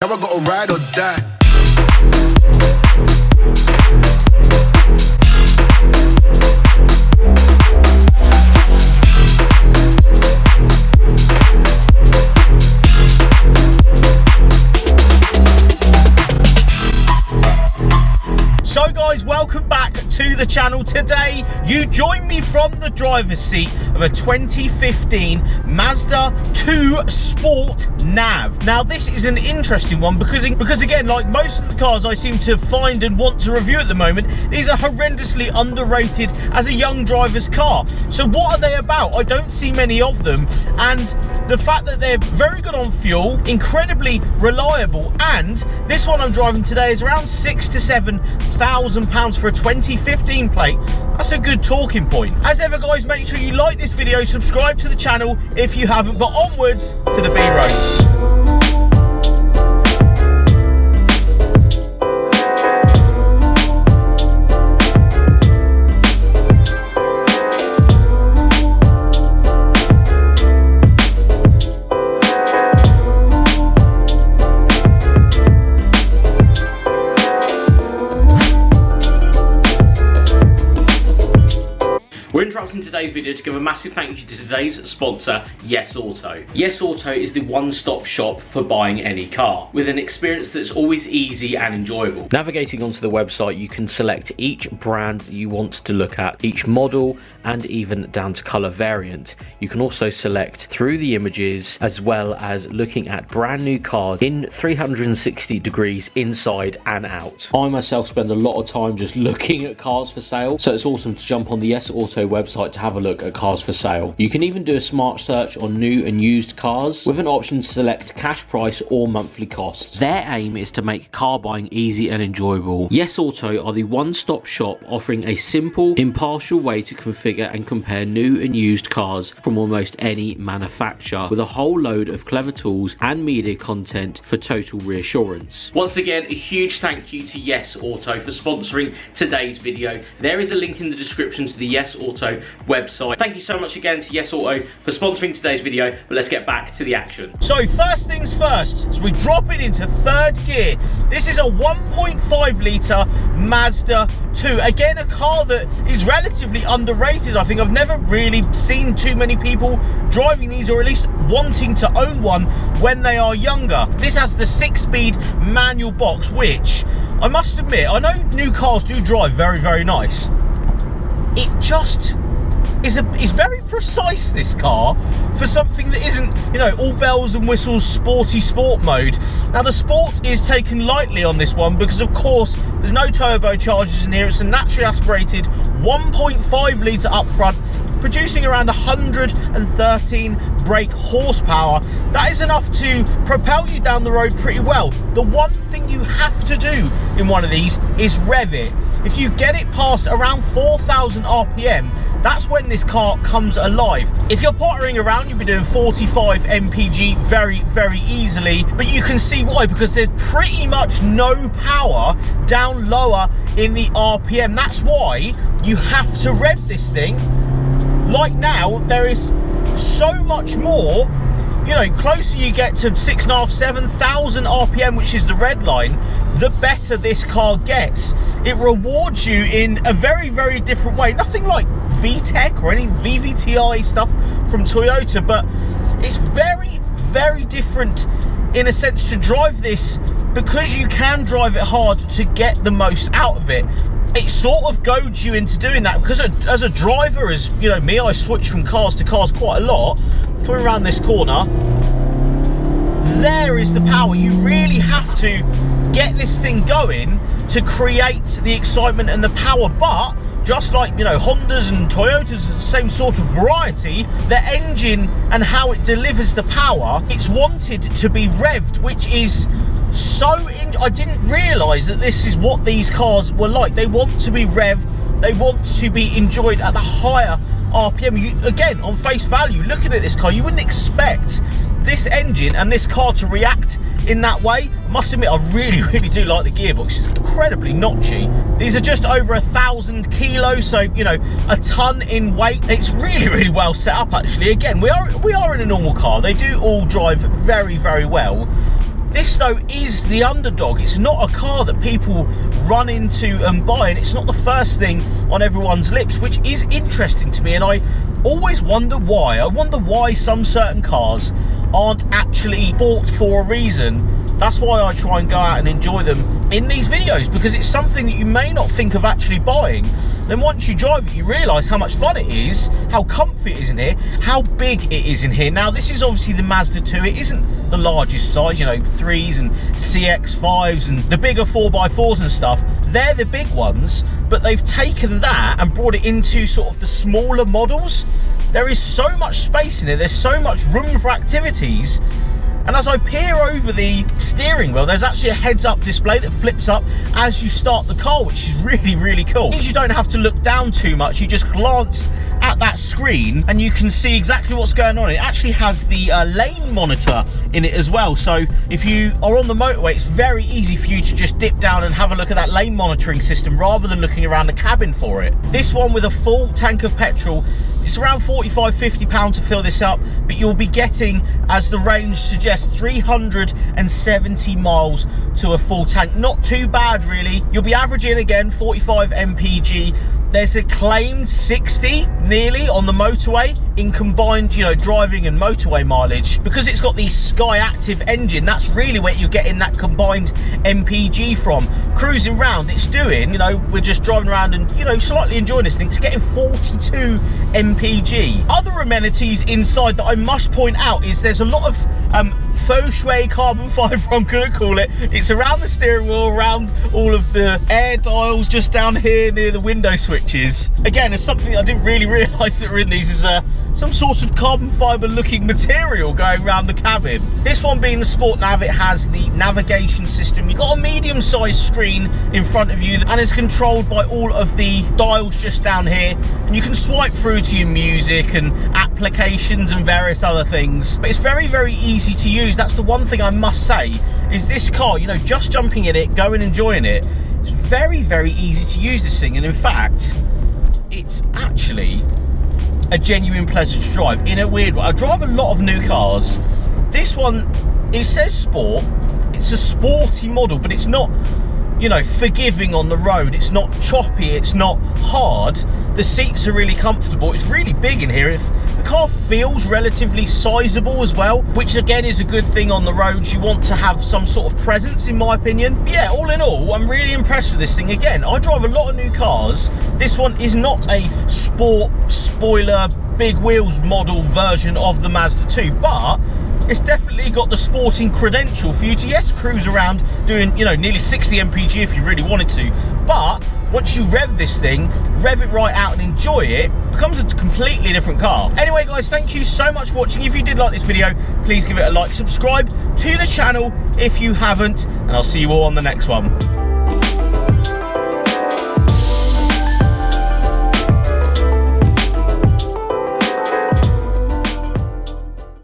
Now I gotta ride or die. So guys, welcome back to the channel. Today you join me from the driver's seat of a 2015 Mazda 2 Sport Nav. Now this is an interesting one because again, like most of the cars I seem to find and want to review at the moment, these are horrendously underrated as a young driver's car. So what are they about? I don't see many of them, and the fact that they're very good on fuel, incredibly reliable, and this one I'm driving today is around £6,000 to £7,000 for a 2015 plate. That's a good talking point. As ever guys, make sure you like this video, subscribe to the channel if you haven't, but onwards to the B-roads. We're interrupting today's video to give a massive thank you to today's sponsor, Yes Auto. Yes Auto is the one-stop shop for buying any car, with an experience that's always easy and enjoyable. Navigating onto the website, you can select each brand that you want to look at, each model, and even down to colour variant. You can also select through the images, as well as looking at brand new cars in 360 degrees inside and out. I myself spend a lot of time just looking at cars for sale, so it's awesome to jump on the Yes Auto website to have a look at cars for sale. You can even do a smart search on new and used cars with an option to select cash price or monthly costs. Their aim is to make car buying easy and enjoyable. Yes Auto are the one-stop shop offering a simple, impartial way to configure and compare new and used cars from almost any manufacturer, with a whole load of clever tools and media content for total reassurance. Once again, a huge thank you to Yes Auto for sponsoring today's video. There is a link in the description to the Yes Auto website. Thank you so much again to Yes Auto for sponsoring today's video, but let's get back to the action. So first things first, as we drop it into third gear, this is a 1.5 litre Mazda 2. Again, a car that is relatively underrated. I think I've never really seen too many people driving these, or at least wanting to own one when they are younger. This has the 6-speed manual box, which I must admit, I know new cars do drive very, very nice. It just is very precise, this car, for something that isn't, you know, all bells and whistles sporty sport mode. Now the sport is taken lightly on this one because of course there's no turbochargers in here. It's a naturally aspirated 1.5 litre up front, producing around 113 brake horsepower. That is enough to propel you down the road pretty well. The one thing you have to do in one of these is rev it. If you get it past around 4,000 RPM, that's when this car comes alive. If you're pottering around, you'll be doing 45 mpg very, very easily, but you can see why, because there's pretty much no power down lower in the RPM. That's why you have to rev this thing. Like now, there is so much more. You know, closer you get to 6,500, 7,000 RPM, which is the red line, the better this car gets. It rewards you in a very, very different way. Nothing like VTEC or any VVTi stuff from Toyota, but it's very, very different in a sense to drive this, because you can drive it hard to get the most out of it. It sort of goads you into doing that, because as a driver, as you know me, I switch from cars to cars quite a lot. Coming around this corner, there is the power. You really have to get this thing going to create the excitement and the power. But just like, you know, Hondas and Toyotas is the same sort of variety, the engine and how it delivers the power, it's wanted to be revved, which is so I didn't realise that this is what these cars were like. They want to be revved, they want to be enjoyed at the higher RPM. Again, on face value, looking at this car, you wouldn't expect this engine and this car to react in that way. I must admit, I really, really do like the gearbox. It's incredibly notchy. These are just over 1,000 kilos, so, you know, a ton in weight. It's really, really well set up, actually. Again, we are in a normal car. They do all drive very, very well. This though is the underdog. It's not a car that people run into and buy, and it's not the first thing on everyone's lips, which is interesting to me. And I always wonder why. I wonder why some certain cars aren't actually bought for a reason. That's why I try and go out and enjoy them in these videos, because it's something that you may not think of actually buying. Then once you drive it, you realise how much fun it is, how comfy it is in here, how big it is in here. Now, this is obviously the Mazda 2. It isn't the largest size, you know, 3s and CX-5s and the bigger 4x4s and stuff. They're the big ones, but they've taken that and brought it into sort of the smaller models. There is so much space in here. There's so much room for activities. And as I peer over the steering wheel, there's actually a heads-up display that flips up as you start the car, which is really, really cool. It means you don't have to look down too much. You just glance at that screen and you can see exactly what's going on. It actually has the lane monitor in it as well. So if you are on the motorway, it's very easy for you to just dip down and have a look at that lane monitoring system rather than looking around the cabin for it. This one with a full tank of petrol, it's around £45–50 to fill this up, but you'll be getting, as the range suggests, 370 miles to a full tank. Not too bad, really. You'll be averaging, again, 45 mpg. There's a claimed 60 nearly on the motorway in combined, you know, driving and motorway mileage. Because it's got the Sky Active engine, that's really where you're getting that combined MPG from. Cruising round, it's doing, you know, we're just driving around and, you know, slightly enjoying this thing. It's getting 42 MPG. Other amenities inside that I must point out is there's a lot of faux suede carbon fibre, I'm gonna call it. It's around the steering wheel, around all of the air dials, just down here near the window switches. Again, it's something I didn't really realise that were in these, is some sort of carbon fibre looking material going around the cabin. This one being the Sport Nav, it has the navigation system. You've got a medium-sized screen in front of you and it's controlled by all of the dials just down here. And you can swipe through to your music and applications and various other things. But it's very, very easy to use. That's the one thing I must say, is this car, you know, just jumping in it, going enjoying it, it's very, very easy to use this thing. And in fact, it's actually a genuine pleasure to drive in a weird way. I drive a lot of new cars. This one, it says sport. It's a sporty model, but it's not, you know, forgiving on the road. It's not choppy, it's not hard. The seats are really comfortable. It's really big in here. The car feels relatively sizable as well, which again is a good thing on the roads. You want to have some sort of presence, in my opinion. But yeah, all in all, I'm really impressed with this thing. Again, I drive a lot of new cars. This one is not a sport, spoiler, big wheels model version of the Mazda 2, but it's definitely got the sporting credential for you to, yes, cruise around doing, you know, nearly 60 mpg if you really wanted to. But once you rev this thing, rev it right out and enjoy it, it becomes a completely different car. Anyway, guys, thank you so much for watching. If you did like this video, please give it a like. Subscribe to the channel if you haven't, and I'll see you all on the next one.